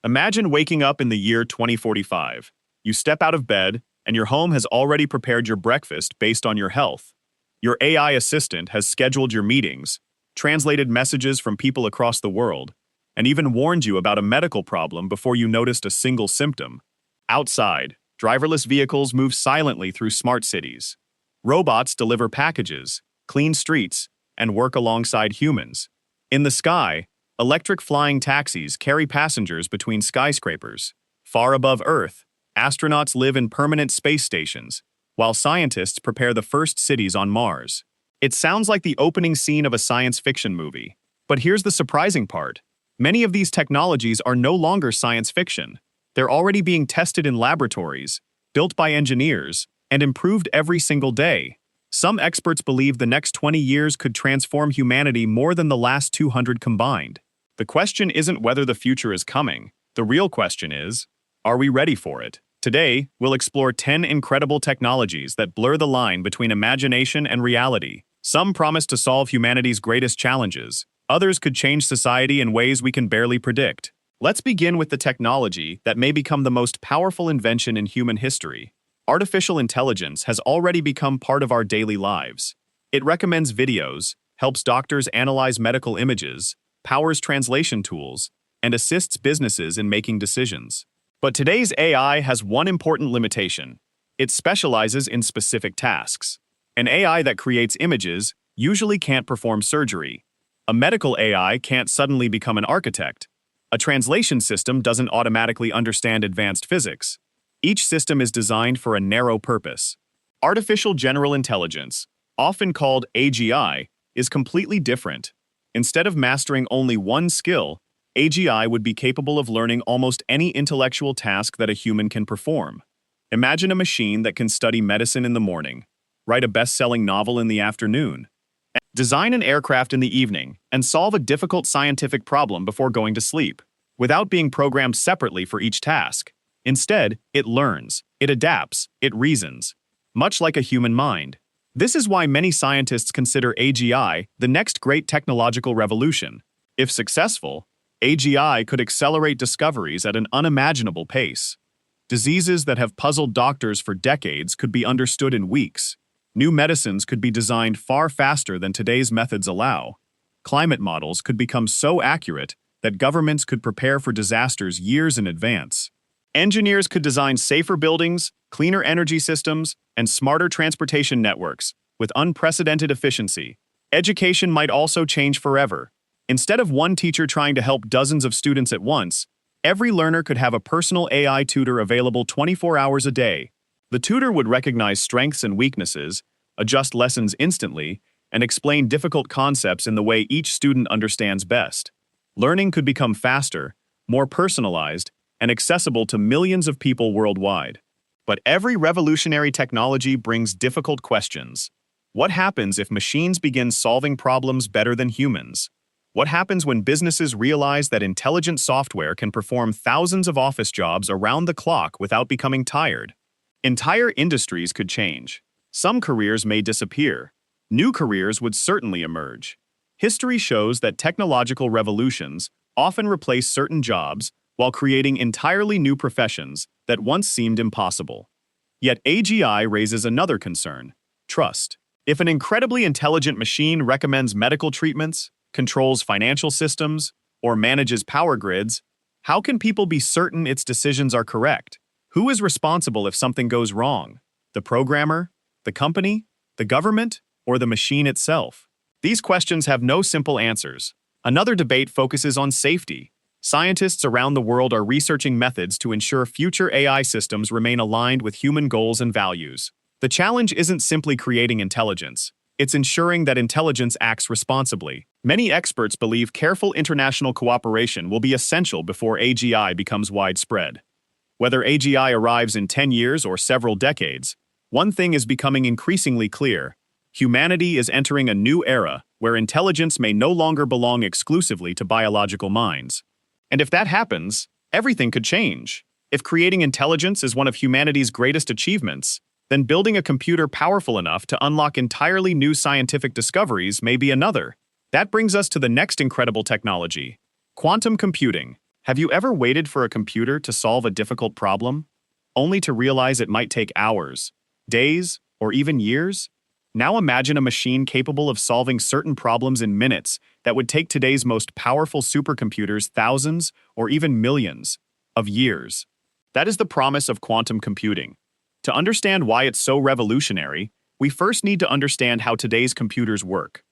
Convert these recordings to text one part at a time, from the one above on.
Imagine waking up in the year 2045. You step out of bed, and your home has already prepared your breakfast based on your health. Your AI assistant has scheduled your meetings, translated messages from people across the world, and even warned you about a medical problem before you noticed a single symptom. Outside, driverless vehicles move silently through smart cities. Robots deliver packages, clean streets, and work alongside humans. In the sky, electric flying taxis carry passengers between skyscrapers. Far above Earth, astronauts live in permanent space stations, while scientists prepare the first cities on Mars. It sounds like the opening scene of a science fiction movie. But here's the surprising part. Many of these technologies are no longer science fiction. They're already being tested in laboratories, built by engineers, and improved every single day. Some experts believe the next 20 years could transform humanity more than the last 200 combined. The question isn't whether the future is coming. The real question is, are we ready for it? Today, we'll explore 10 incredible technologies that blur the line between imagination and reality. Some promise to solve humanity's greatest challenges. Others could change society in ways we can barely predict. Let's begin with the technology that may become the most powerful invention in human history. Artificial intelligence has already become part of our daily lives. It recommends videos, helps doctors analyze medical images, powers translation tools, and assists businesses in making decisions. But today's AI has one important limitation. It specializes in specific tasks. An AI that creates images usually can't perform surgery. A medical AI can't suddenly become an architect. A translation system doesn't automatically understand advanced physics. Each system is designed for a narrow purpose. Artificial General Intelligence, often called AGI, is completely different. Instead of mastering only one skill, AGI would be capable of learning almost any intellectual task that a human can perform. Imagine a machine that can study medicine in the morning, write a best-selling novel in the afternoon, design an aircraft in the evening, and solve a difficult scientific problem before going to sleep, without being programmed separately for each task. Instead, it learns, it adapts, it reasons, much like a human mind. This is why many scientists consider AGI the next great technological revolution. If successful, AGI could accelerate discoveries at an unimaginable pace. Diseases that have puzzled doctors for decades could be understood in weeks. New medicines could be designed far faster than today's methods allow. Climate models could become so accurate that governments could prepare for disasters years in advance. Engineers could design safer buildings, cleaner energy systems, and smarter transportation networks with unprecedented efficiency. Education might also change forever. Instead of one teacher trying to help dozens of students at once, every learner could have a personal AI tutor available 24 hours a day. The tutor would recognize strengths and weaknesses, adjust lessons instantly, and explain difficult concepts in the way each student understands best. Learning could become faster, more personalized, and accessible to millions of people worldwide. But every revolutionary technology brings difficult questions. What happens if machines begin solving problems better than humans? What happens when businesses realize that intelligent software can perform thousands of office jobs around the clock without becoming tired? Entire industries could change. Some careers may disappear. New careers would certainly emerge. History shows that technological revolutions often replace certain jobs while creating entirely new professions that once seemed impossible. Yet AGI raises another concern: trust. If an incredibly intelligent machine recommends medical treatments, controls financial systems, or manages power grids, how can people be certain its decisions are correct? Who is responsible if something goes wrong? The programmer, the company, the government, or the machine itself? These questions have no simple answers. Another debate focuses on safety. Scientists around the world are researching methods to ensure future AI systems remain aligned with human goals and values. The challenge isn't simply creating intelligence. It's ensuring that intelligence acts responsibly. Many experts believe careful international cooperation will be essential before AGI becomes widespread. Whether AGI arrives in 10 years or several decades, one thing is becoming increasingly clear: humanity is entering a new era where intelligence may no longer belong exclusively to biological minds. And if that happens, everything could change. If creating intelligence is one of humanity's greatest achievements, then building a computer powerful enough to unlock entirely new scientific discoveries may be another. That brings us to the next incredible technology: quantum computing. Have you ever waited for a computer to solve a difficult problem, only to realize it might take hours, days, or even years? Now imagine a machine capable of solving certain problems in minutes that would take today's most powerful supercomputers thousands or even millions of years. That is the promise of quantum computing. To understand why it's so revolutionary, we first need to understand how today's computers work.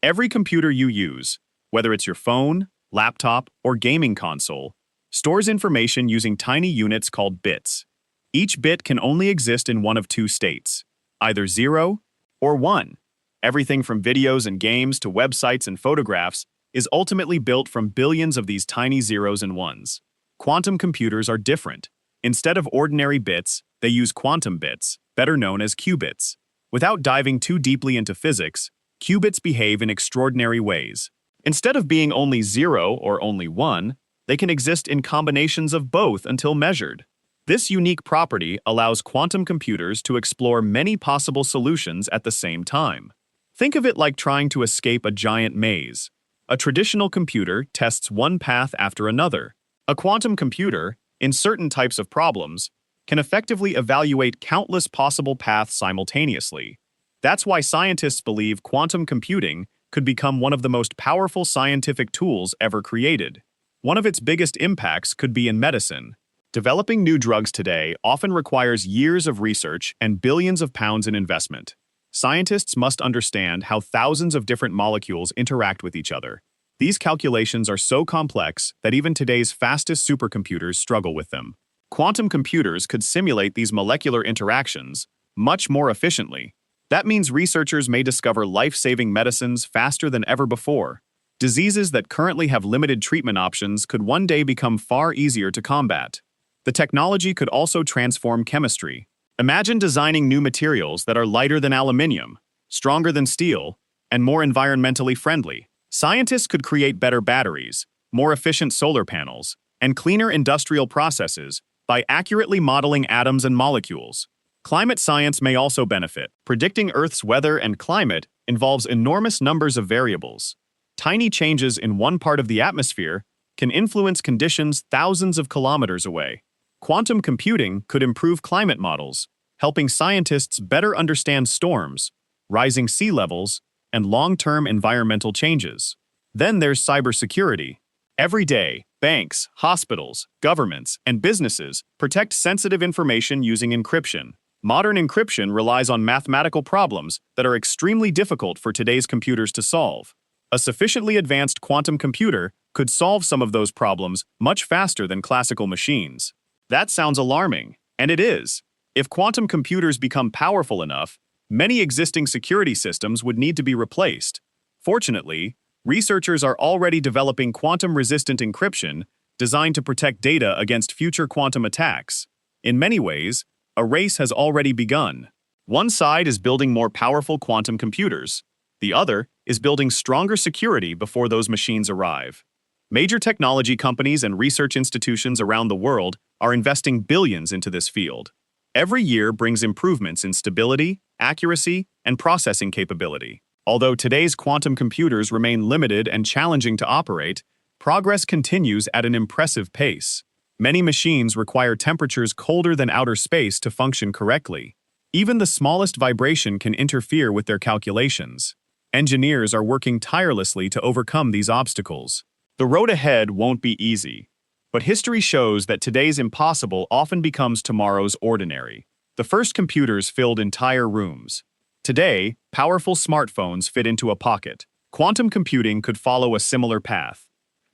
Every computer you use, whether it's your phone, laptop, or gaming console, stores information using tiny units called bits. Each bit can only exist in one of two states, either 0 or 1. Everything from videos and games to websites and photographs is ultimately built from billions of these tiny zeros and ones. Quantum computers are different. Instead of ordinary bits, they use quantum bits, better known as qubits. Without diving too deeply into physics, qubits behave in extraordinary ways. Instead of being only 0 or only 1, they can exist in combinations of both until measured. This unique property allows quantum computers to explore many possible solutions at the same time. Think of it like trying to escape a giant maze. A traditional computer tests one path after another. A quantum computer, in certain types of problems, can effectively evaluate countless possible paths simultaneously. That's why scientists believe quantum computing could become one of the most powerful scientific tools ever created. One of its biggest impacts could be in medicine. Developing new drugs today often requires years of research and billions of pounds in investment. Scientists must understand how thousands of different molecules interact with each other. These calculations are so complex that even today's fastest supercomputers struggle with them. Quantum computers could simulate these molecular interactions much more efficiently. That means researchers may discover life-saving medicines faster than ever before. Diseases that currently have limited treatment options could one day become far easier to combat. The technology could also transform chemistry. Imagine designing new materials that are lighter than aluminum, stronger than steel, and more environmentally friendly. Scientists could create better batteries, more efficient solar panels, and cleaner industrial processes by accurately modeling atoms and molecules. Climate science may also benefit. Predicting Earth's weather and climate involves enormous numbers of variables. Tiny changes in one part of the atmosphere can influence conditions thousands of kilometers away. Quantum computing could improve climate models, helping scientists better understand storms, rising sea levels, and long-term environmental changes. Then there's cybersecurity. Every day, banks, hospitals, governments, and businesses protect sensitive information using encryption. Modern encryption relies on mathematical problems that are extremely difficult for today's computers to solve. A sufficiently advanced quantum computer could solve some of those problems much faster than classical machines. That sounds alarming, and it is. If quantum computers become powerful enough, many existing security systems would need to be replaced. Fortunately, researchers are already developing quantum-resistant encryption designed to protect data against future quantum attacks. In many ways, a race has already begun. One side is building more powerful quantum computers. The other is building stronger security before those machines arrive. Major technology companies and research institutions around the world are investing billions into this field. Every year brings improvements in stability, accuracy, and processing capability. Although today's quantum computers remain limited and challenging to operate, progress continues at an impressive pace. Many machines require temperatures colder than outer space to function correctly. Even the smallest vibration can interfere with their calculations. Engineers are working tirelessly to overcome these obstacles. The road ahead won't be easy, but history shows that today's impossible often becomes tomorrow's ordinary. The first computers filled entire rooms. Today, powerful smartphones fit into a pocket. Quantum computing could follow a similar path,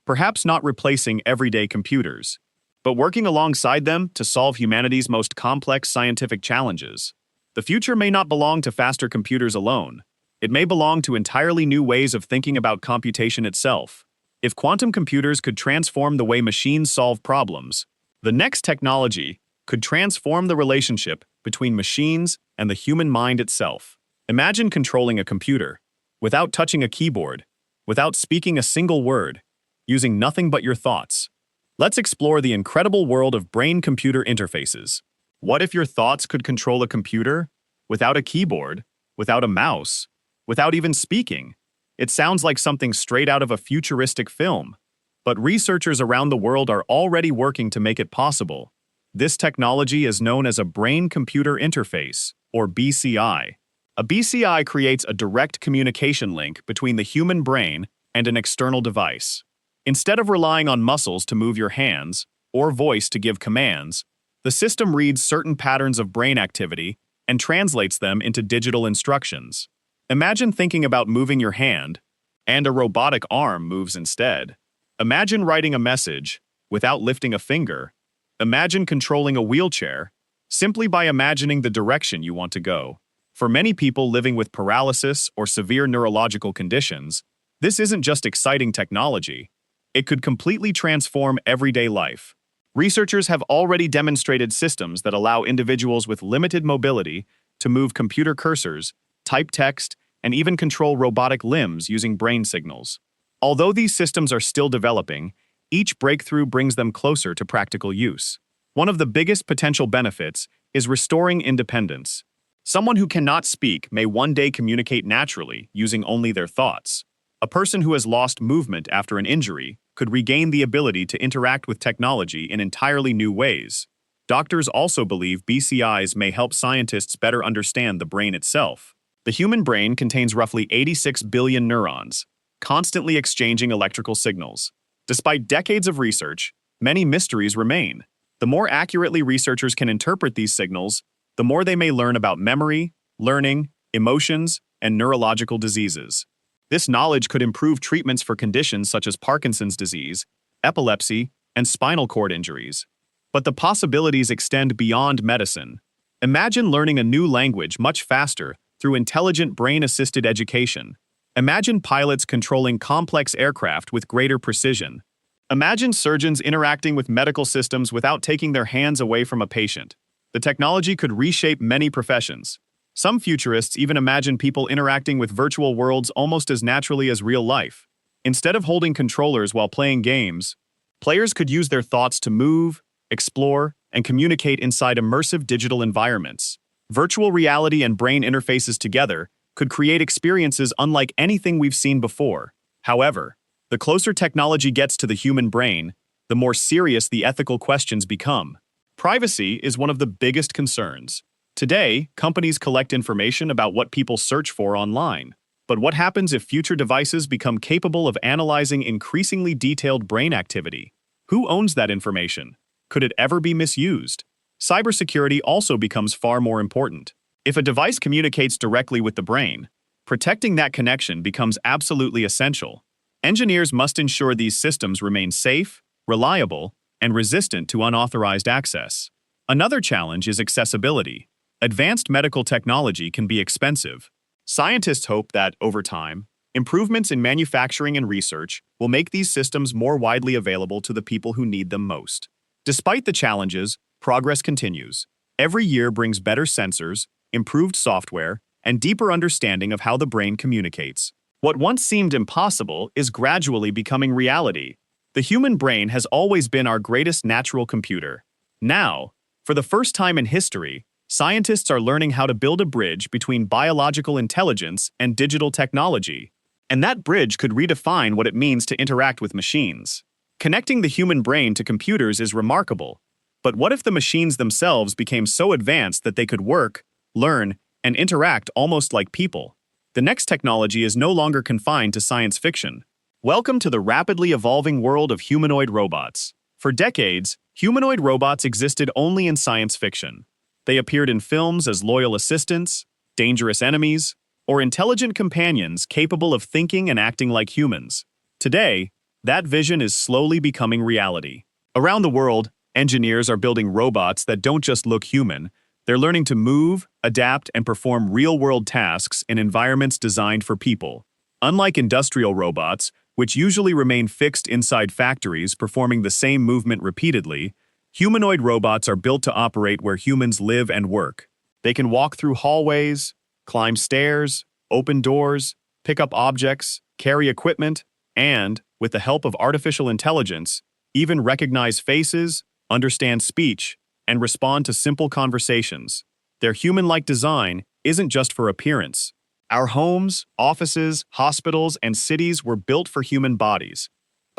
perhaps not replacing everyday computers, but working alongside them to solve humanity's most complex scientific challenges. The future may not belong to faster computers alone. It may belong to entirely new ways of thinking about computation itself. If quantum computers could transform the way machines solve problems, the next technology could transform the relationship between machines and the human mind itself. Imagine controlling a computer without touching a keyboard, without speaking a single word, using nothing but your thoughts. Let's explore the incredible world of brain-computer interfaces. What if your thoughts could control a computer without a keyboard, without a mouse, without even speaking? It sounds like something straight out of a futuristic film. but researchers around the world are already working to make it possible. This technology is known as a brain-computer interface, or BCI. A BCI creates a direct communication link between the human brain and an external device. Instead of relying on muscles to move your hands, or voice to give commands, the system reads certain patterns of brain activity and translates them into digital instructions. Imagine thinking about moving your hand, and a robotic arm moves instead. Imagine writing a message without lifting a finger. Imagine controlling a wheelchair simply by imagining the direction you want to go. For many people living with paralysis or severe neurological conditions, this isn't just exciting technology. It could completely transform everyday life. Researchers have already demonstrated systems that allow individuals with limited mobility to move computer cursors, type text, and even control robotic limbs using brain signals. Although these systems are still developing, each breakthrough brings them closer to practical use. One of the biggest potential benefits is restoring independence. Someone who cannot speak may one day communicate naturally using only their thoughts. A person who has lost movement after an injury could regain the ability to interact with technology in entirely new ways. Doctors also believe BCIs may help scientists better understand the brain itself. The human brain contains roughly 86 billion neurons, constantly exchanging electrical signals. Despite decades of research, many mysteries remain. The more accurately researchers can interpret these signals, the more they may learn about memory, learning, emotions, and neurological diseases. This knowledge could improve treatments for conditions such as Parkinson's disease, epilepsy, and spinal cord injuries. But the possibilities extend beyond medicine. Imagine learning a new language much faster through intelligent brain-assisted education. Imagine pilots controlling complex aircraft with greater precision. Imagine surgeons interacting with medical systems without taking their hands away from a patient. The technology could reshape many professions. Some futurists even imagine people interacting with virtual worlds almost as naturally as real life. Instead of holding controllers while playing games, players could use their thoughts to move, explore, and communicate inside immersive digital environments. Virtual reality and brain interfaces together could create experiences unlike anything we've seen before. However, the closer technology gets to the human brain, the more serious the ethical questions become. Privacy is one of the biggest concerns. Today, companies collect information about what people search for online. But what happens if future devices become capable of analyzing increasingly detailed brain activity? Who owns that information? Could it ever be misused? Cybersecurity also becomes far more important. If a device communicates directly with the brain, protecting that connection becomes absolutely essential. Engineers must ensure these systems remain safe, reliable, and resistant to unauthorized access. Another challenge is accessibility. Advanced medical technology can be expensive. Scientists hope that, over time, improvements in manufacturing and research will make these systems more widely available to the people who need them most. Despite the challenges, progress continues. Every year brings better sensors, improved software, and deeper understanding of how the brain communicates. What once seemed impossible is gradually becoming reality. The human brain has always been our greatest natural computer. Now, for the first time in history, scientists are learning how to build a bridge between biological intelligence and digital technology. And that bridge could redefine what it means to interact with machines. Connecting the human brain to computers is remarkable. But what if the machines themselves became so advanced that they could work, learn, and interact almost like people? The next technology is no longer confined to science fiction. Welcome to the rapidly evolving world of humanoid robots. For decades, humanoid robots existed only in science fiction. They appeared in films as loyal assistants, dangerous enemies, or intelligent companions capable of thinking and acting like humans. Today, that vision is slowly becoming reality. Around the world, engineers are building robots that don't just look human. They're learning to move, adapt, and perform real-world tasks in environments designed for people. Unlike industrial robots, which usually remain fixed inside factories performing the same movement repeatedly, humanoid robots are built to operate where humans live and work. They can walk through hallways, climb stairs, open doors, pick up objects, carry equipment, and, with the help of artificial intelligence, even recognize faces, understand speech, and respond to simple conversations. Their human-like design isn't just for appearance. Our homes, offices, hospitals, and cities were built for human bodies.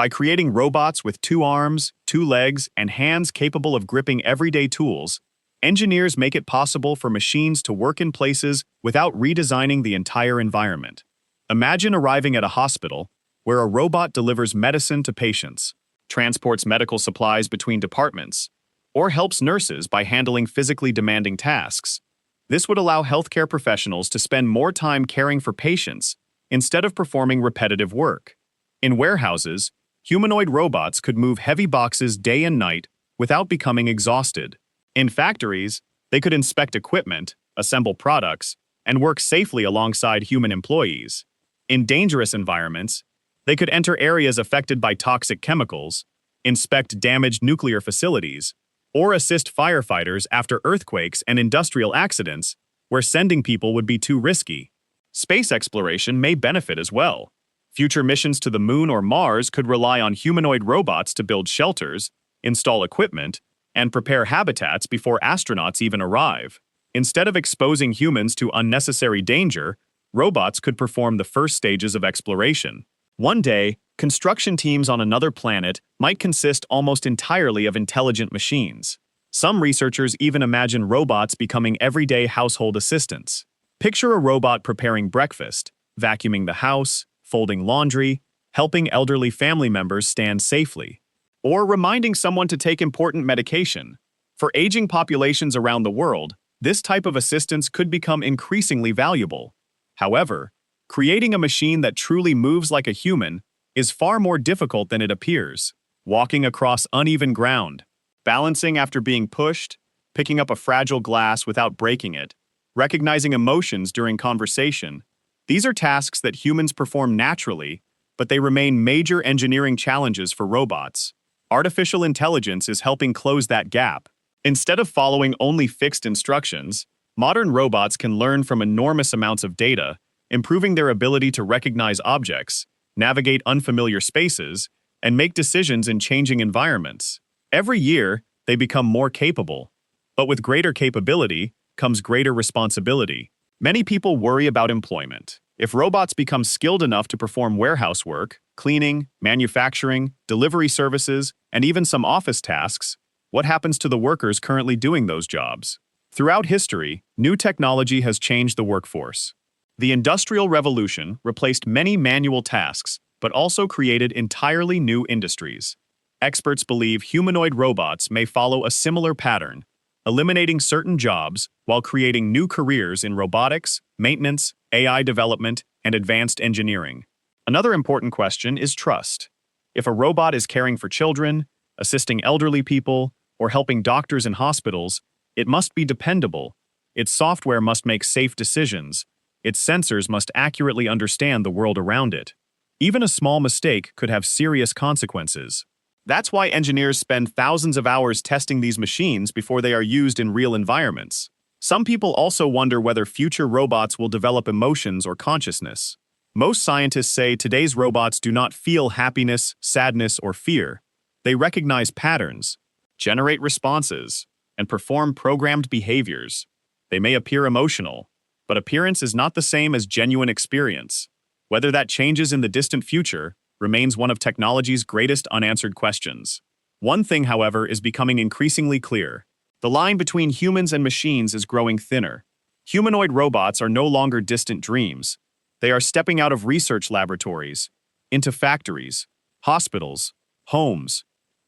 By creating robots with 2 arms, 2 legs, and hands capable of gripping everyday tools, engineers make it possible for machines to work in places without redesigning the entire environment. Imagine arriving at a hospital where a robot delivers medicine to patients, transports medical supplies between departments, or helps nurses by handling physically demanding tasks. This would allow healthcare professionals to spend more time caring for patients instead of performing repetitive work. In warehouses, humanoid robots could move heavy boxes day and night without becoming exhausted. In factories, they could inspect equipment, assemble products, and work safely alongside human employees. In dangerous environments, they could enter areas affected by toxic chemicals, inspect damaged nuclear facilities, or assist firefighters after earthquakes and industrial accidents where sending people would be too risky. Space exploration may benefit as well. Future missions to the Moon or Mars could rely on humanoid robots to build shelters, install equipment, and prepare habitats before astronauts even arrive. Instead of exposing humans to unnecessary danger, robots could perform the first stages of exploration. One day, construction teams on another planet might consist almost entirely of intelligent machines. Some researchers even imagine robots becoming everyday household assistants. Picture a robot preparing breakfast, vacuuming the house, folding laundry, helping elderly family members stand safely, or reminding someone to take important medication. For aging populations around the world, this type of assistance could become increasingly valuable. However, creating a machine that truly moves like a human is far more difficult than it appears. Walking across uneven ground, balancing after being pushed, picking up a fragile glass without breaking it, recognizing emotions during conversation. These are tasks that humans perform naturally, but they remain major engineering challenges for robots. Artificial intelligence is helping close that gap. Instead of following only fixed instructions, modern robots can learn from enormous amounts of data, improving their ability to recognize objects, navigate unfamiliar spaces, and make decisions in changing environments. Every year, they become more capable. But with greater capability comes greater responsibility. Many people worry about employment. If robots become skilled enough to perform warehouse work, cleaning, manufacturing, delivery services, and even some office tasks, what happens to the workers currently doing those jobs? Throughout history, new technology has changed the workforce. The Industrial Revolution replaced many manual tasks, but also created entirely new industries. Experts believe humanoid robots may follow a similar pattern, eliminating certain jobs while creating new careers in robotics, maintenance, AI development, and advanced engineering. Another important question is trust. If a robot is caring for children, assisting elderly people, or helping doctors in hospitals, it must be dependable. Its software must make safe decisions. Its sensors must accurately understand the world around it. Even a small mistake could have serious consequences. That's why engineers spend thousands of hours testing these machines before they are used in real environments. Some people also wonder whether future robots will develop emotions or consciousness. Most scientists say today's robots do not feel happiness, sadness, or fear. They recognize patterns, generate responses, and perform programmed behaviors. They may appear emotional, but appearance is not the same as genuine experience. Whether that changes in the distant future remains one of technology's greatest unanswered questions. One thing, however, is becoming increasingly clear. The line between humans and machines is growing thinner. Humanoid robots are no longer distant dreams. They are stepping out of research laboratories, into factories, hospitals, homes,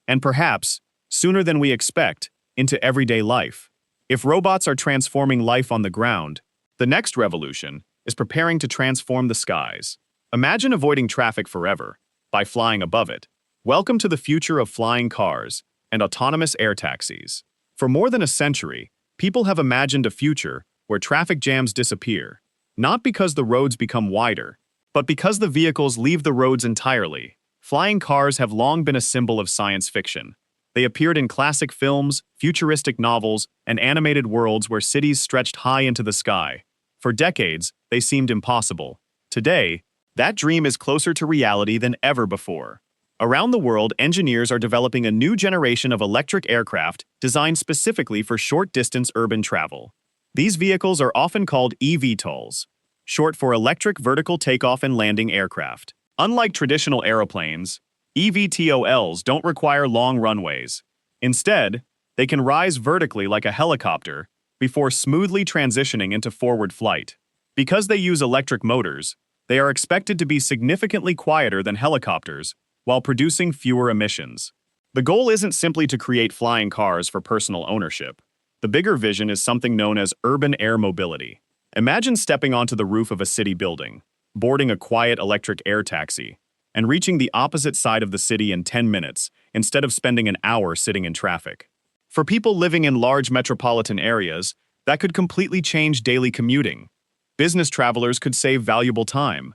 and perhaps, sooner than we expect, into everyday life. If robots are transforming life on the ground, the next revolution is preparing to transform the skies. Imagine avoiding traffic forever by flying above it. Welcome to the future of flying cars and autonomous air taxis. For more than a century, people have imagined a future where traffic jams disappear, not because the roads become wider, but because the vehicles leave the roads entirely. Flying cars have long been a symbol of science fiction. They appeared in classic films, futuristic novels, and animated worlds where cities stretched high into the sky. For decades, they seemed impossible. Today, that dream is closer to reality than ever before. Around the world, engineers are developing a new generation of electric aircraft designed specifically for short-distance urban travel. These vehicles are often called eVTOLs, short for Electric Vertical Takeoff and Landing Aircraft. Unlike traditional aeroplanes, eVTOLs don't require long runways. Instead, they can rise vertically like a helicopter before smoothly transitioning into forward flight. Because they use electric motors, they are expected to be significantly quieter than helicopters while producing fewer emissions. The goal isn't simply to create flying cars for personal ownership. The bigger vision is something known as urban air mobility. Imagine stepping onto the roof of a city building, boarding a quiet electric air taxi, and reaching the opposite side of the city in 10 minutes instead of spending an hour sitting in traffic. For people living in large metropolitan areas, that could completely change daily commuting. Business travelers could save valuable time.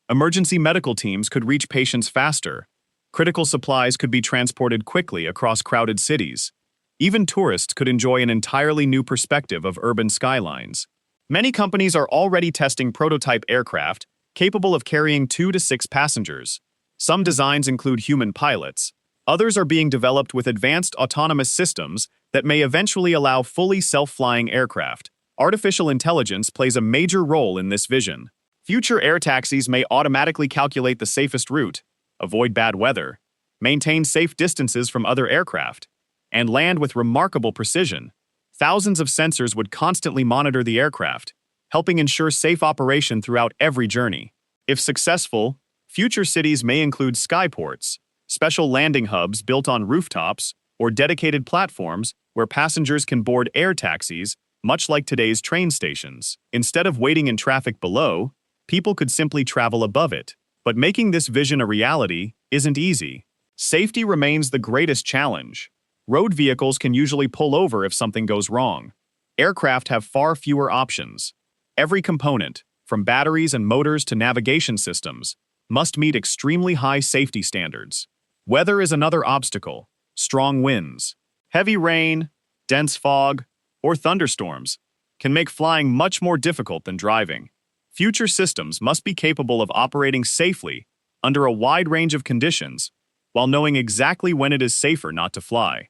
Emergency medical teams could reach patients faster. Critical supplies could be transported quickly across crowded cities. Even tourists could enjoy an entirely new perspective of urban skylines. Many companies are already testing prototype aircraft capable of carrying 2 to 6 passengers. Some designs include human pilots. Others are being developed with advanced autonomous systems that may eventually allow fully self-flying aircraft. Artificial intelligence plays a major role in this vision. Future air taxis may automatically calculate the safest route, avoid bad weather, maintain safe distances from other aircraft, and land with remarkable precision. Thousands of sensors would constantly monitor the aircraft, helping ensure safe operation throughout every journey. If successful, future cities may include skyports, special landing hubs built on rooftops, or dedicated platforms where passengers can board air taxis, much like today's train stations. Instead of waiting in traffic below, people could simply travel above it. But making this vision a reality isn't easy. Safety remains the greatest challenge. Road vehicles can usually pull over if something goes wrong. Aircraft have far fewer options. Every component, from batteries and motors to navigation systems, must meet extremely high safety standards. Weather is another obstacle. Strong winds, heavy rain, dense fog, or thunderstorms can make flying much more difficult than driving. Future systems must be capable of operating safely under a wide range of conditions while knowing exactly when it is safer not to fly.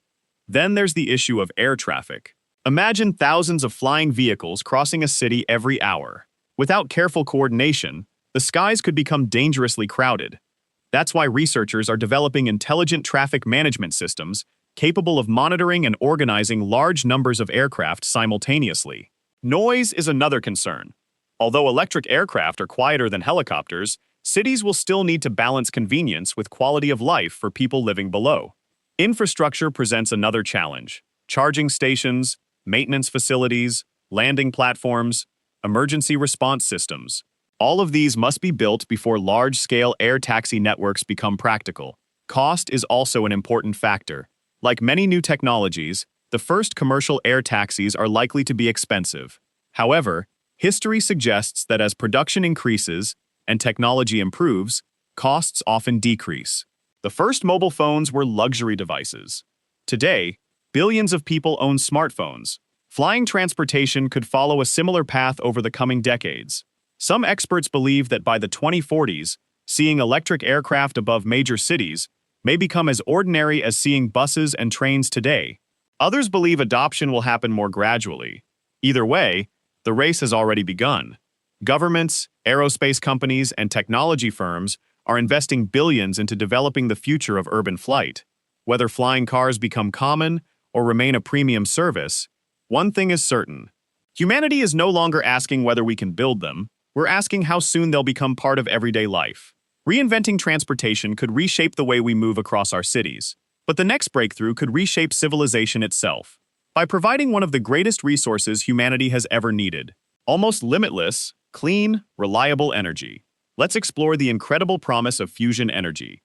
Then there's the issue of air traffic. Imagine thousands of flying vehicles crossing a city every hour. Without careful coordination, the skies could become dangerously crowded. That's why researchers are developing intelligent traffic management systems capable of monitoring and organizing large numbers of aircraft simultaneously. Noise is another concern. Although electric aircraft are quieter than helicopters, cities will still need to balance convenience with quality of life for people living below. Infrastructure presents another challenge. Charging stations, maintenance facilities, landing platforms, emergency response systems. All of these must be built before large-scale air taxi networks become practical. Cost is also an important factor. Like many new technologies, the first commercial air taxis are likely to be expensive. However, history suggests that as production increases and technology improves, costs often decrease. The first mobile phones were luxury devices. Today, billions of people own smartphones. Flying transportation could follow a similar path over the coming decades. Some experts believe that by the 2040s, seeing electric aircraft above major cities may become as ordinary as seeing buses and trains today. Others believe adoption will happen more gradually. Either way, the race has already begun. Governments, aerospace companies, and technology firms are investing billions into developing the future of urban flight. Whether flying cars become common or remain a premium service, one thing is certain. Humanity is no longer asking whether we can build them, we're asking how soon they'll become part of everyday life. Reinventing transportation could reshape the way we move across our cities, but the next breakthrough could reshape civilization itself by providing one of the greatest resources humanity has ever needed: almost limitless, clean, reliable energy. Let's explore the incredible promise of fusion energy.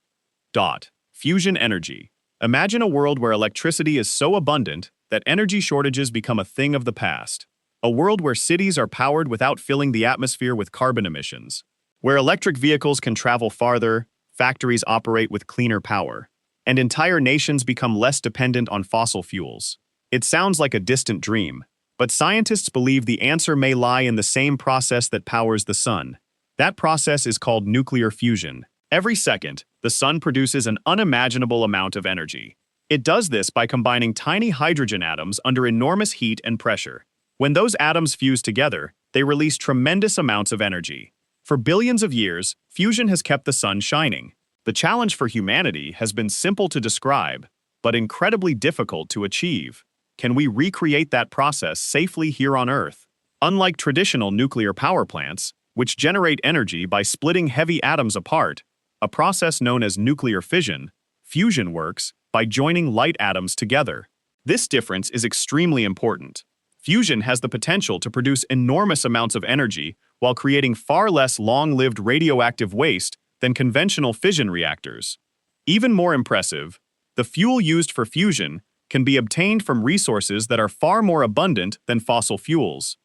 Fusion energy. Imagine a world where electricity is so abundant that energy shortages become a thing of the past. A world where cities are powered without filling the atmosphere with carbon emissions. Where electric vehicles can travel farther, factories operate with cleaner power, and entire nations become less dependent on fossil fuels. It sounds like a distant dream, but scientists believe the answer may lie in the same process that powers the sun. That process is called nuclear fusion. Every second, the sun produces an unimaginable amount of energy. It does this by combining tiny hydrogen atoms under enormous heat and pressure. When those atoms fuse together, they release tremendous amounts of energy. For billions of years, fusion has kept the sun shining. The challenge for humanity has been simple to describe, but incredibly difficult to achieve. Can we recreate that process safely here on Earth? Unlike traditional nuclear power plants, which generate energy by splitting heavy atoms apart, a process known as nuclear fission, fusion works by joining light atoms together. This difference is extremely important. Fusion has the potential to produce enormous amounts of energy while creating far less long-lived radioactive waste than conventional fission reactors. Even more impressive, the fuel used for fusion can be obtained from resources that are far more abundant than fossil fuels.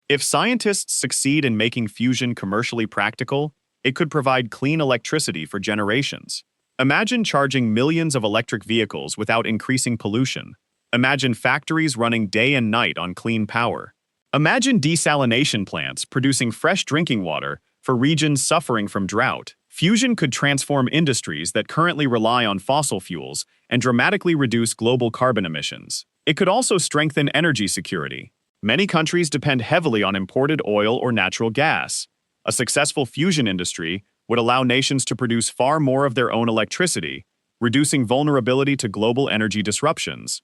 If scientists succeed in making fusion commercially practical, it could provide clean electricity for generations. Imagine charging millions of electric vehicles without increasing pollution. Imagine factories running day and night on clean power. Imagine desalination plants producing fresh drinking water for regions suffering from drought. Fusion could transform industries that currently rely on fossil fuels and dramatically reduce global carbon emissions. It could also strengthen energy security. Many countries depend heavily on imported oil or natural gas. A successful fusion industry would allow nations to produce far more of their own electricity, reducing vulnerability to global energy disruptions.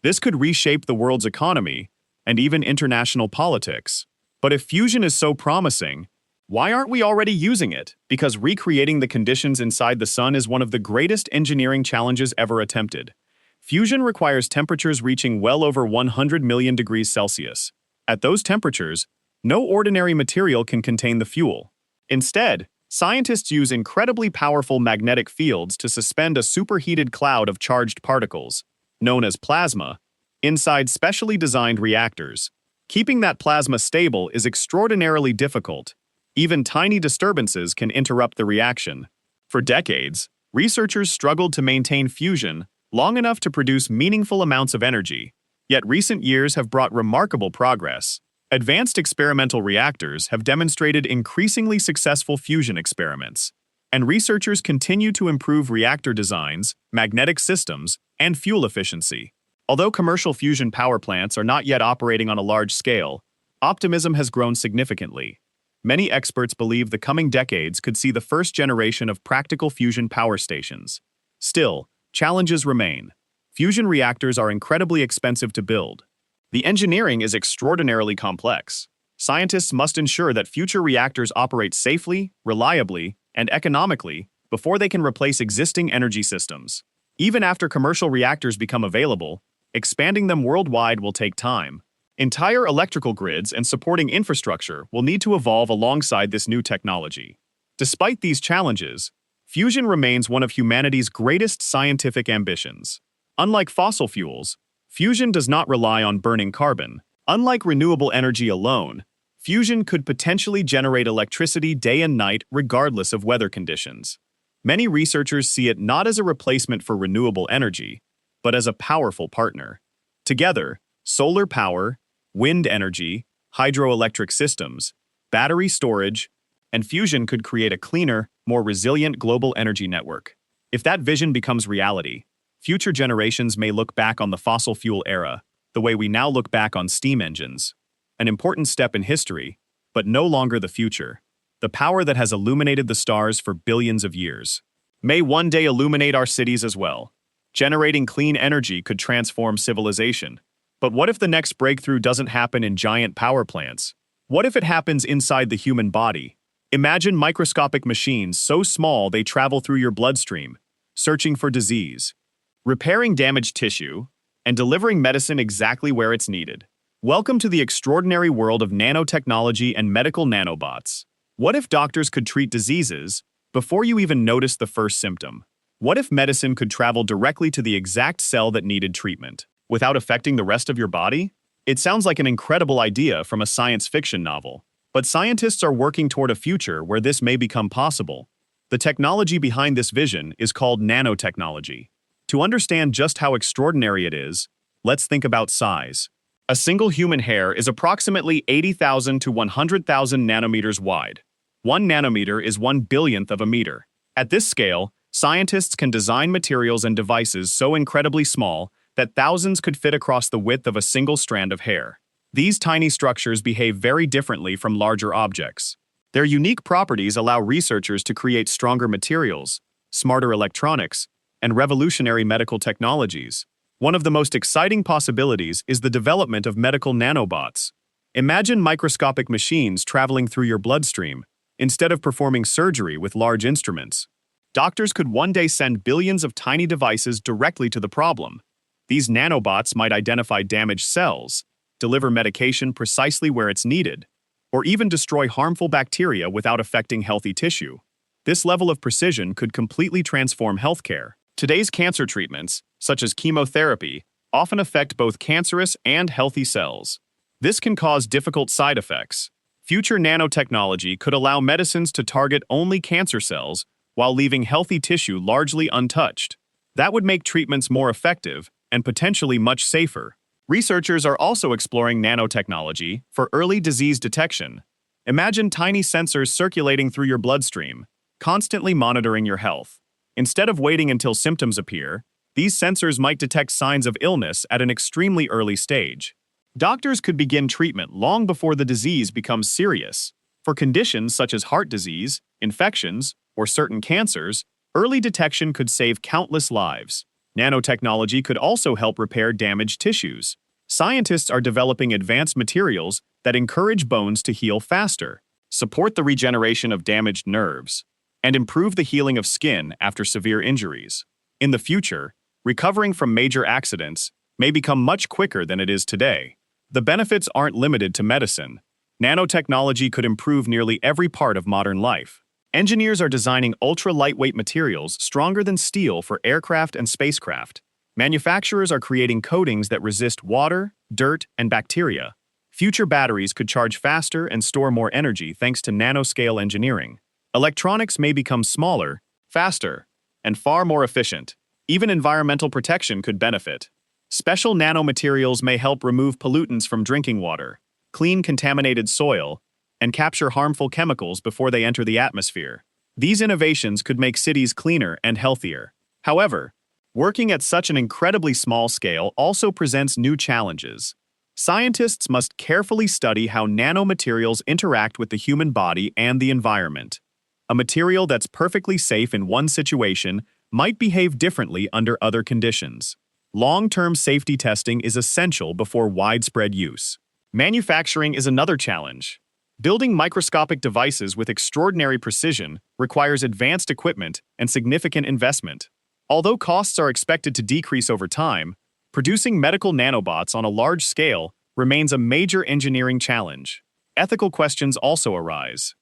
This could reshape the world's economy and even international politics. But if fusion is so promising, why aren't we already using it? Because recreating the conditions inside the sun is one of the greatest engineering challenges ever attempted. Fusion requires temperatures reaching well over 100 million degrees Celsius. At those temperatures, no ordinary material can contain the fuel. Instead, scientists use incredibly powerful magnetic fields to suspend a superheated cloud of charged particles, known as plasma, inside specially designed reactors. Keeping that plasma stable is extraordinarily difficult. Even tiny disturbances can interrupt the reaction. For decades, researchers struggled to maintain fusion long enough to produce meaningful amounts of energy. Yet recent years have brought remarkable progress. Advanced experimental reactors have demonstrated increasingly successful fusion experiments, and researchers continue to improve reactor designs, magnetic systems, and fuel efficiency. Although commercial fusion power plants are not yet operating on a large scale, optimism has grown significantly. Many experts believe the coming decades could see the first generation of practical fusion power stations. Still, challenges remain. Fusion reactors are incredibly expensive to build. The engineering is extraordinarily complex. Scientists must ensure that future reactors operate safely, reliably, and economically before they can replace existing energy systems. Even after commercial reactors become available, expanding them worldwide will take time. Entire electrical grids and supporting infrastructure will need to evolve alongside this new technology. Despite these challenges, fusion remains one of humanity's greatest scientific ambitions. Unlike fossil fuels, fusion does not rely on burning carbon. Unlike renewable energy alone, fusion could potentially generate electricity day and night regardless of weather conditions. Many researchers see it not as a replacement for renewable energy, but as a powerful partner. Together, solar power, wind energy, hydroelectric systems, battery storage, and fusion could create a cleaner, more resilient global energy network. If that vision becomes reality, future generations may look back on the fossil fuel era the way we now look back on steam engines. An important step in history, but no longer the future. The power that has illuminated the stars for billions of years may one day illuminate our cities as well. Generating clean energy could transform civilization. But what if the next breakthrough doesn't happen in giant power plants? What if it happens inside the human body? Imagine microscopic machines so small they travel through your bloodstream, searching for disease, repairing damaged tissue, and delivering medicine exactly where it's needed. Welcome to the extraordinary world of nanotechnology and medical nanobots. What if doctors could treat diseases before you even notice the first symptom? What if medicine could travel directly to the exact cell that needed treatment, without affecting the rest of your body? It sounds like an incredible idea from a science fiction novel, but scientists are working toward a future where this may become possible. The technology behind this vision is called nanotechnology. To understand just how extraordinary it is, let's think about size. A single human hair is approximately 80,000 to 100,000 nanometers wide. 1 nanometer is 1/1000th of a meter. At this scale, scientists can design materials and devices so incredibly small that thousands could fit across the width of a single strand of hair. These tiny structures behave very differently from larger objects. Their unique properties allow researchers to create stronger materials, smarter electronics, and revolutionary medical technologies. One of the most exciting possibilities is the development of medical nanobots. Imagine microscopic machines traveling through your bloodstream, instead of performing surgery with large instruments. Doctors could one day send billions of tiny devices directly to the problem. These nanobots might identify damaged cells, deliver medication precisely where it's needed, or even destroy harmful bacteria without affecting healthy tissue. This level of precision could completely transform healthcare. Today's cancer treatments, such as chemotherapy, often affect both cancerous and healthy cells. This can cause difficult side effects. Future nanotechnology could allow medicines to target only cancer cells while leaving healthy tissue largely untouched. That would make treatments more effective and potentially much safer. Researchers are also exploring nanotechnology for early disease detection. Imagine tiny sensors circulating through your bloodstream, constantly monitoring your health. Instead of waiting until symptoms appear, these sensors might detect signs of illness at an extremely early stage. Doctors could begin treatment long before the disease becomes serious. For conditions such as heart disease, infections, or certain cancers, early detection could save countless lives. Nanotechnology could also help repair damaged tissues. Scientists are developing advanced materials that encourage bones to heal faster, support the regeneration of damaged nerves, and improve the healing of skin after severe injuries. In the future, recovering from major accidents may become much quicker than it is today. The benefits aren't limited to medicine. Nanotechnology could improve nearly every part of modern life. Engineers are designing ultra-lightweight materials stronger than steel for aircraft and spacecraft. Manufacturers are creating coatings that resist water, dirt, and bacteria. Future batteries could charge faster and store more energy thanks to nanoscale engineering. Electronics may become smaller, faster, and far more efficient. Even environmental protection could benefit. Special nanomaterials may help remove pollutants from drinking water, clean contaminated soil, and capture harmful chemicals before they enter the atmosphere. These innovations could make cities cleaner and healthier. However, working at such an incredibly small scale also presents new challenges. Scientists must carefully study how nanomaterials interact with the human body and the environment. A material that's perfectly safe in one situation might behave differently under other conditions. Long-term safety testing is essential before widespread use. Manufacturing is another challenge. Building microscopic devices with extraordinary precision requires advanced equipment and significant investment. Although costs are expected to decrease over time, producing medical nanobots on a large scale remains a major engineering challenge. Ethical questions also arise.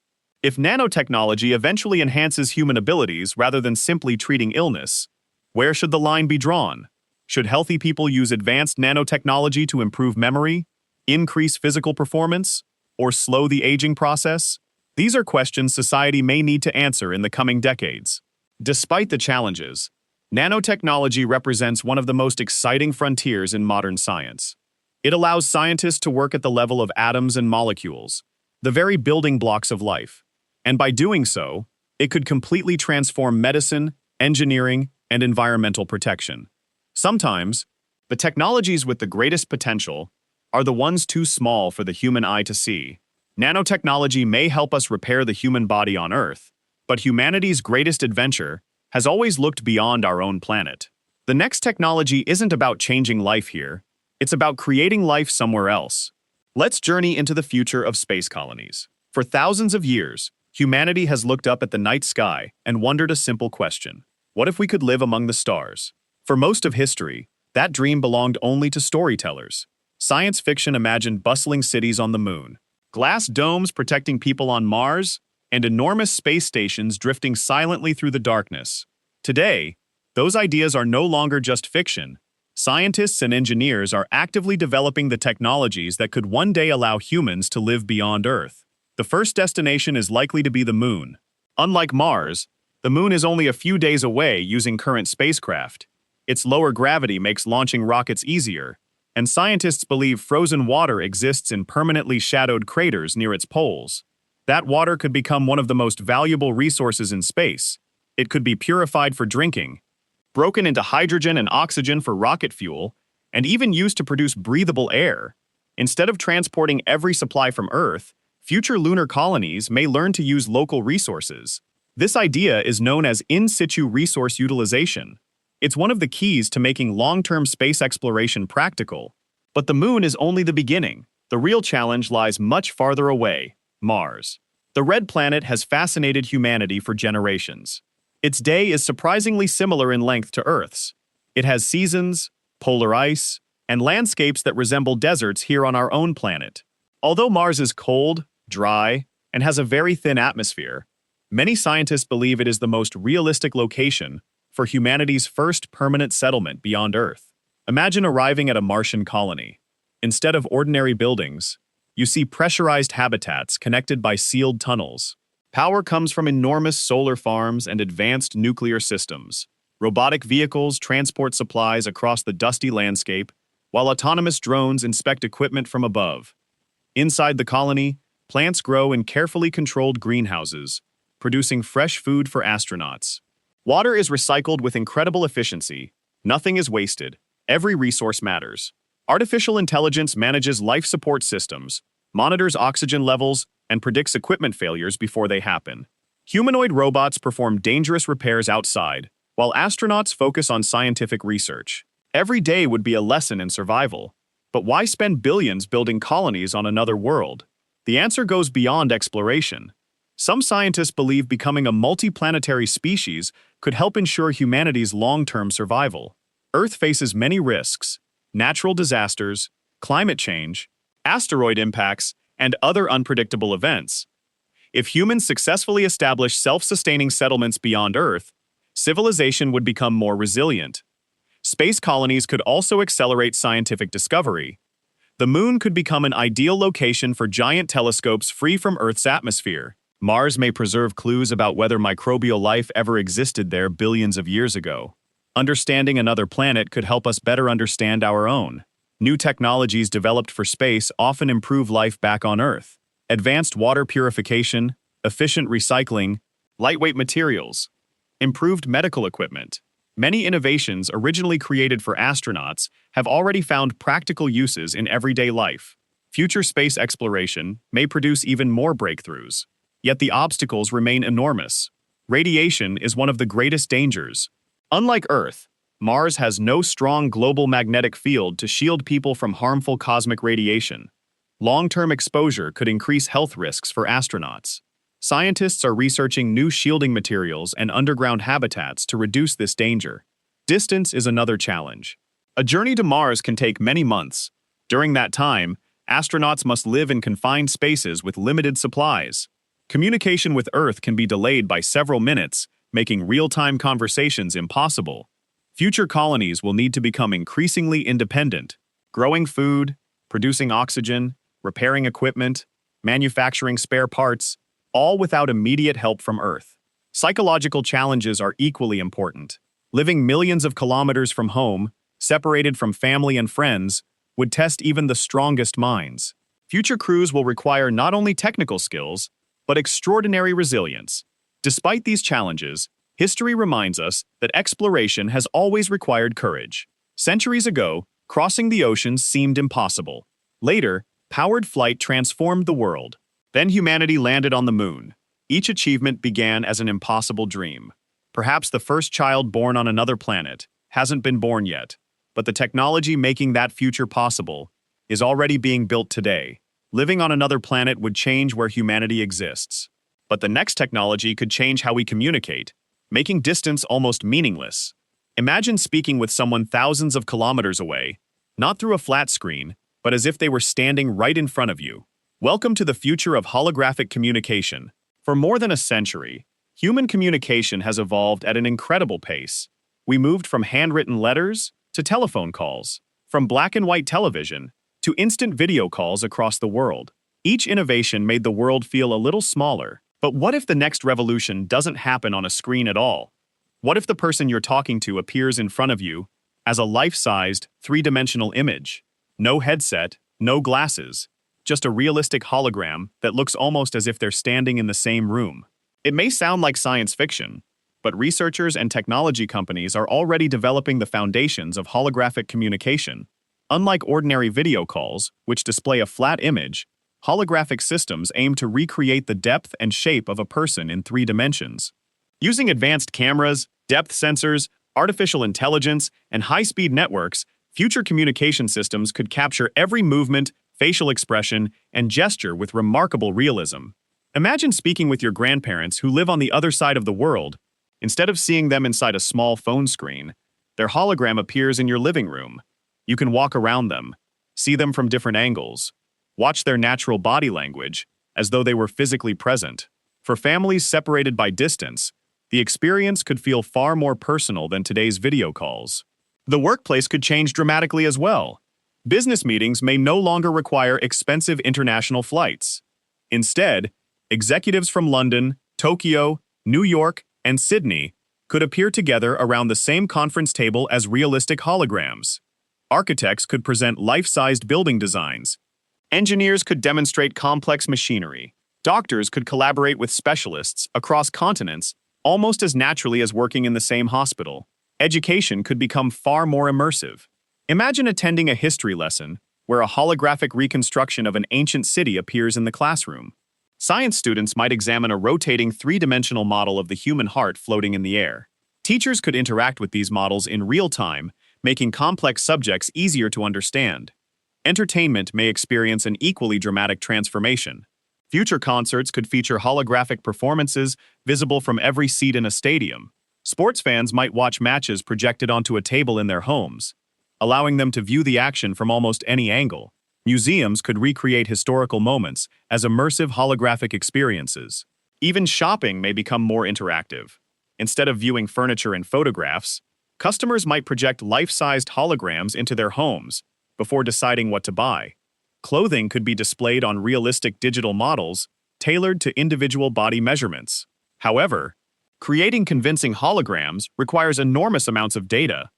If nanotechnology eventually enhances human abilities rather than simply treating illness, where should the line be drawn? Should healthy people use advanced nanotechnology to improve memory, increase physical performance, or slow the aging process? These are questions society may need to answer in the coming decades. Despite the challenges, nanotechnology represents one of the most exciting frontiers in modern science. It allows scientists to work at the level of atoms and molecules, the very building blocks of life. And by doing so, it could completely transform medicine, engineering, and environmental protection. Sometimes, the technologies with the greatest potential are the ones too small for the human eye to see. Nanotechnology may help us repair the human body on Earth, but humanity's greatest adventure has always looked beyond our own planet. The next technology isn't about changing life here, it's about creating life somewhere else. Let's journey into the future of space colonies. For thousands of years, humanity has looked up at the night sky and wondered a simple question. What if we could live among the stars? For most of history, that dream belonged only to storytellers. Science fiction imagined bustling cities on the moon, glass domes protecting people on Mars, and enormous space stations drifting silently through the darkness. Today, those ideas are no longer just fiction. Scientists and engineers are actively developing the technologies that could one day allow humans to live beyond Earth. The first destination is likely to be the moon. Unlike Mars, the moon is only a few days away using current spacecraft. Its lower gravity makes launching rockets easier, and scientists believe frozen water exists in permanently shadowed craters near its poles. That water could become one of the most valuable resources in space. It could be purified for drinking, broken into hydrogen and oxygen for rocket fuel, and even used to produce breathable air. Instead of transporting every supply from Earth, future lunar colonies may learn to use local resources. This idea is known as in situ resource utilization. It's one of the keys to making long-term space exploration practical. But the moon is only the beginning. The real challenge lies much farther away: Mars. The red planet has fascinated humanity for generations. Its day is surprisingly similar in length to Earth's. It has seasons, polar ice, and landscapes that resemble deserts here on our own planet. Although Mars is cold, dry, and has a very thin atmosphere, many scientists believe it is the most realistic location for humanity's first permanent settlement beyond Earth. Imagine arriving at a Martian colony. Instead of ordinary buildings, you see pressurized habitats connected by sealed tunnels. Power comes from enormous solar farms and advanced nuclear systems. Robotic vehicles transport supplies across the dusty landscape, while autonomous drones inspect equipment from above. Inside the colony, plants grow in carefully controlled greenhouses, producing fresh food for astronauts. Water is recycled with incredible efficiency. Nothing is wasted. Every resource matters. Artificial intelligence manages life support systems, monitors oxygen levels, and predicts equipment failures before they happen. Humanoid robots perform dangerous repairs outside, while astronauts focus on scientific research. Every day would be a lesson in survival. But why spend billions building colonies on another world? The answer goes beyond exploration. Some scientists believe becoming a multiplanetary species could help ensure humanity's long-term survival. Earth faces many risks: natural disasters, climate change, asteroid impacts, and other unpredictable events. If humans successfully establish self-sustaining settlements beyond Earth, civilization would become more resilient. Space colonies could also accelerate scientific discovery. The moon could become an ideal location for giant telescopes free from Earth's atmosphere. Mars may preserve clues about whether microbial life ever existed there billions of years ago. Understanding another planet could help us better understand our own. New technologies developed for space often improve life back on Earth. Advanced water purification, efficient recycling, lightweight materials, improved medical equipment. Many innovations originally created for astronauts have already found practical uses in everyday life. Future space exploration may produce even more breakthroughs. Yet the obstacles remain enormous. Radiation is one of the greatest dangers. Unlike Earth, Mars has no strong global magnetic field to shield people from harmful cosmic radiation. Long-term exposure could increase health risks for astronauts. Scientists are researching new shielding materials and underground habitats to reduce this danger. Distance is another challenge. A journey to Mars can take many months. During that time, astronauts must live in confined spaces with limited supplies. Communication with Earth can be delayed by several minutes, making real-time conversations impossible. Future colonies will need to become increasingly independent, growing food, producing oxygen, repairing equipment, manufacturing spare parts, all without immediate help from Earth. Psychological challenges are equally important. Living millions of kilometers from home, separated from family and friends, would test even the strongest minds. Future crews will require not only technical skills, but extraordinary resilience. Despite these challenges, history reminds us that exploration has always required courage. Centuries ago, crossing the oceans seemed impossible. Later, powered flight transformed the world. Then humanity landed on the moon. Each achievement began as an impossible dream. Perhaps the first child born on another planet hasn't been born yet, but the technology making that future possible is already being built today. Living on another planet would change where humanity exists. But the next technology could change how we communicate, making distance almost meaningless. Imagine speaking with someone thousands of kilometers away, not through a flat screen, but as if they were standing right in front of you. Welcome to the future of holographic communication. For more than a century, human communication has evolved at an incredible pace. We moved from handwritten letters to telephone calls, from black and white television to instant video calls across the world. Each innovation made the world feel a little smaller. But what if the next revolution doesn't happen on a screen at all? What if the person you're talking to appears in front of you as a life-sized, three-dimensional image? No headset, no glasses, just a realistic hologram that looks almost as if they're standing in the same room. It may sound like science fiction, but researchers and technology companies are already developing the foundations of holographic communication. Unlike ordinary video calls, which display a flat image, holographic systems aim to recreate the depth and shape of a person in 3 dimensions. Using advanced cameras, depth sensors, artificial intelligence, and high-speed networks, future communication systems could capture every movement, facial expression, and gesture with remarkable realism. Imagine speaking with your grandparents who live on the other side of the world. Instead of seeing them inside a small phone screen, their hologram appears in your living room. You can walk around them, see them from different angles, watch their natural body language, as though they were physically present. For families separated by distance, the experience could feel far more personal than today's video calls. The workplace could change dramatically as well. Business meetings may no longer require expensive international flights. Instead, executives from London, Tokyo, New York, and Sydney could appear together around the same conference table as realistic holograms. Architects could present life-sized building designs. Engineers could demonstrate complex machinery. Doctors could collaborate with specialists across continents almost as naturally as working in the same hospital. Education could become far more immersive. Imagine attending a history lesson where a holographic reconstruction of an ancient city appears in the classroom. Science students might examine a rotating three-dimensional model of the human heart floating in the air. Teachers could interact with these models in real time, making complex subjects easier to understand. Entertainment may experience an equally dramatic transformation. Future concerts could feature holographic performances visible from every seat in a stadium. Sports fans might watch matches projected onto a table in their homes, allowing them to view the action from almost any angle. Museums could recreate historical moments as immersive holographic experiences. Even shopping may become more interactive. Instead of viewing furniture and photographs, customers might project life-sized holograms into their homes before deciding what to buy. Clothing could be displayed on realistic digital models tailored to individual body measurements. However, creating convincing holograms requires enormous amounts of data.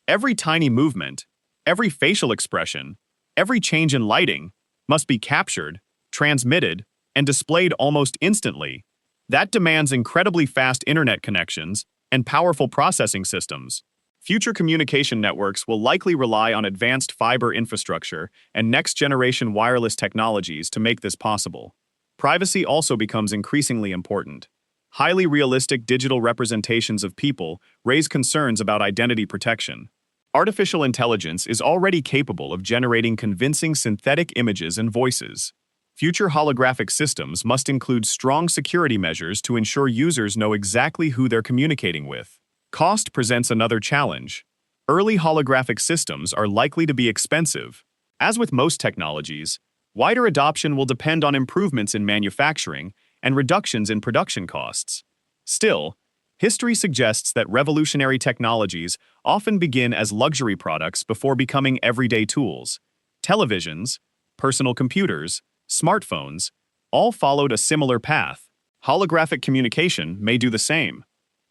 Every tiny movement, every facial expression, every change in lighting must be captured, transmitted, and displayed almost instantly. That demands incredibly fast internet connections and powerful processing systems. Future communication networks will likely rely on advanced fiber infrastructure and next-generation wireless technologies to make this possible. Privacy also becomes increasingly important. Highly realistic digital representations of people raise concerns about identity protection. Artificial intelligence is already capable of generating convincing synthetic images and voices. Future holographic systems must include strong security measures to ensure users know exactly who they're communicating with. Cost presents another challenge. Early holographic systems are likely to be expensive. As with most technologies, wider adoption will depend on improvements in manufacturing and reductions in production costs. Still, history suggests that revolutionary technologies often begin as luxury products before becoming everyday tools. Televisions, personal computers, smartphones, all followed a similar path. Holographic communication may do the same.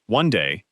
One day,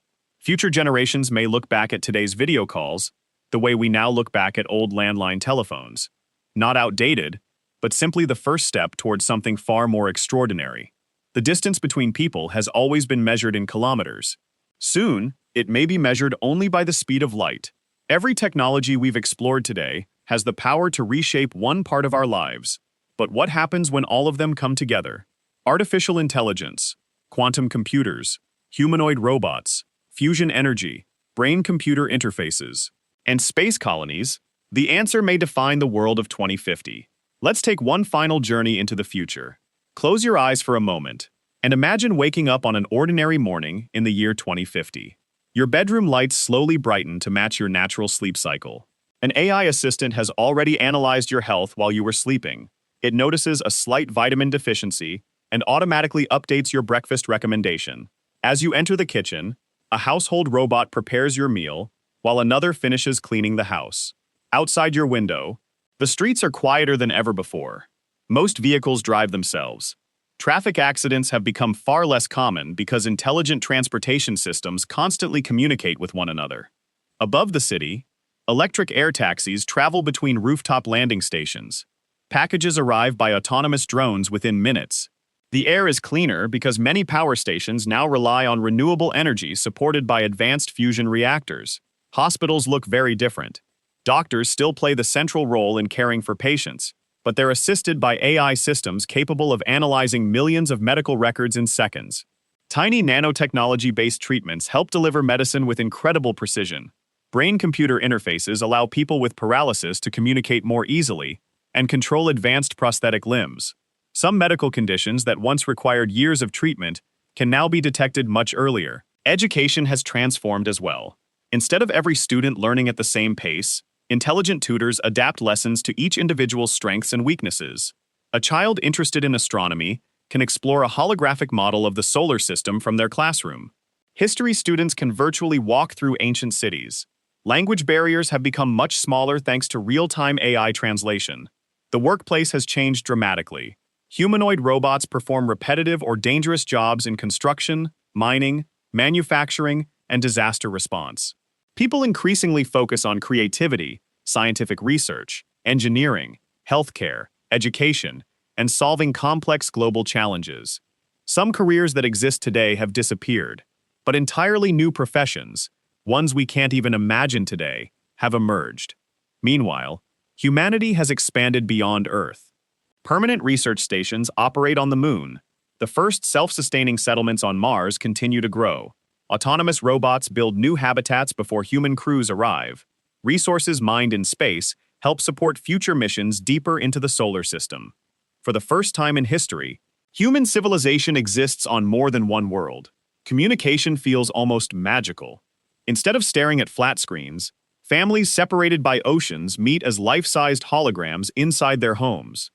future generations may look back at today's video calls the way we now look back at old landline telephones. Not outdated, but simply the first step towards something far more extraordinary. The distance between people has always been measured in kilometers. Soon, it may be measured only by the speed of light. Every technology we've explored today has the power to reshape one part of our lives. But what happens when all of them come together? Artificial intelligence, quantum computers, humanoid robots, fusion energy, brain-computer interfaces, and space colonies, the answer may define the world of 2050. Let's take one final journey into the future. Close your eyes for a moment and imagine waking up on an ordinary morning in the year 2050. Your bedroom lights slowly brighten to match your natural sleep cycle. An AI assistant has already analyzed your health while you were sleeping. It notices a slight vitamin deficiency and automatically updates your breakfast recommendation. As you enter the kitchen, a household robot prepares your meal while another finishes cleaning the house. Outside your window, the streets are quieter than ever before. Most vehicles drive themselves. Traffic accidents have become far less common because intelligent transportation systems constantly communicate with one another. Above the city, electric air taxis travel between rooftop landing stations. Packages arrive by autonomous drones within minutes. The air is cleaner because many power stations now rely on renewable energy supported by advanced fusion reactors. Hospitals look very different. Doctors still play the central role in caring for patients, but they're assisted by AI systems capable of analyzing millions of medical records in seconds. Tiny nanotechnology-based treatments help deliver medicine with incredible precision. Brain-computer interfaces allow people with paralysis to communicate more easily and control advanced prosthetic limbs. Some medical conditions that once required years of treatment can now be detected much earlier. Education has transformed as well. Instead of every student learning at the same pace, intelligent tutors adapt lessons to each individual's strengths and weaknesses. A child interested in astronomy can explore a holographic model of the solar system from their classroom. History students can virtually walk through ancient cities. Language barriers have become much smaller thanks to real-time AI translation. The workplace has changed dramatically. Humanoid robots perform repetitive or dangerous jobs in construction, mining, manufacturing, and disaster response. People increasingly focus on creativity, scientific research, engineering, healthcare, education, and solving complex global challenges. Some careers that exist today have disappeared, but entirely new professions, ones we can't even imagine today, have emerged. Meanwhile, humanity has expanded beyond Earth. Permanent research stations operate on the Moon. The first self-sustaining settlements on Mars continue to grow. Autonomous robots build new habitats before human crews arrive. Resources mined in space help support future missions deeper into the solar system. For the first time in history, human civilization exists on more than one world. Communication feels almost magical. Instead of staring at flat screens, families separated by oceans meet as life-sized holograms inside their homes.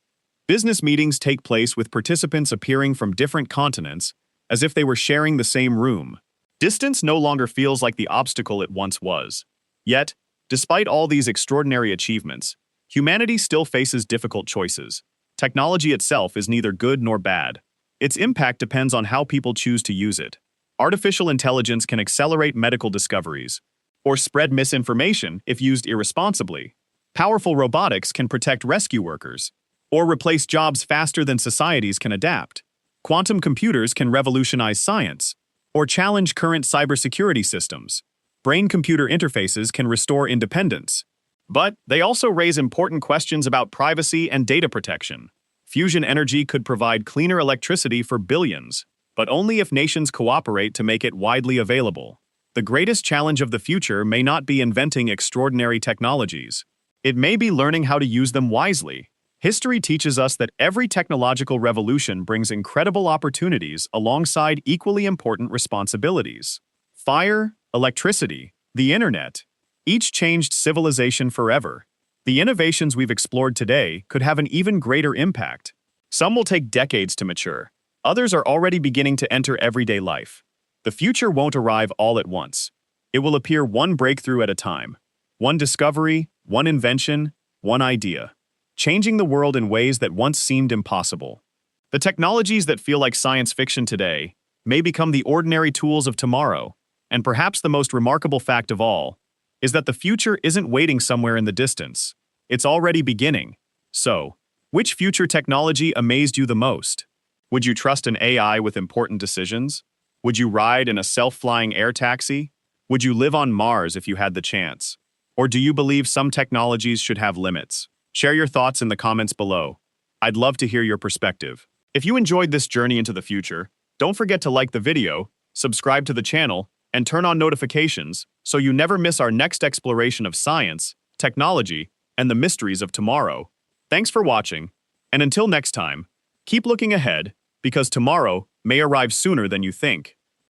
Business meetings take place with participants appearing from different continents, as if they were sharing the same room. Distance no longer feels like the obstacle it once was. Yet, despite all these extraordinary achievements, humanity still faces difficult choices. Technology itself is neither good nor bad. Its impact depends on how people choose to use it. Artificial intelligence can accelerate medical discoveries, or spread misinformation if used irresponsibly. Powerful robotics can protect rescue workers, or replace jobs faster than societies can adapt. Quantum computers can revolutionize science, or challenge current cybersecurity systems. Brain-computer interfaces can restore independence. But they also raise important questions about privacy and data protection. Fusion energy could provide cleaner electricity for billions, but only if nations cooperate to make it widely available. The greatest challenge of the future may not be inventing extraordinary technologies. It may be learning how to use them wisely. History teaches us that every technological revolution brings incredible opportunities alongside equally important responsibilities. Fire, electricity, the internet, each changed civilization forever. The innovations we've explored today could have an even greater impact. Some will take decades to mature. Others are already beginning to enter everyday life. The future won't arrive all at once. It will appear one breakthrough at a time. One discovery, one invention, one idea, changing the world in ways that once seemed impossible. The technologies that feel like science fiction today may become the ordinary tools of tomorrow, and perhaps the most remarkable fact of all is that the future isn't waiting somewhere in the distance. It's already beginning. So, which future technology amazed you the most? Would you trust an AI with important decisions? Would you ride in a self-flying air taxi? Would you live on Mars if you had the chance? Or do you believe some technologies should have limits? Share your thoughts in the comments below. I'd love to hear your perspective. If you enjoyed this journey into the future, don't forget to like the video, subscribe to the channel, and turn on notifications so you never miss our next exploration of science, technology, and the mysteries of tomorrow. Thanks for watching, and until next time, keep looking ahead, because tomorrow may arrive sooner than you think.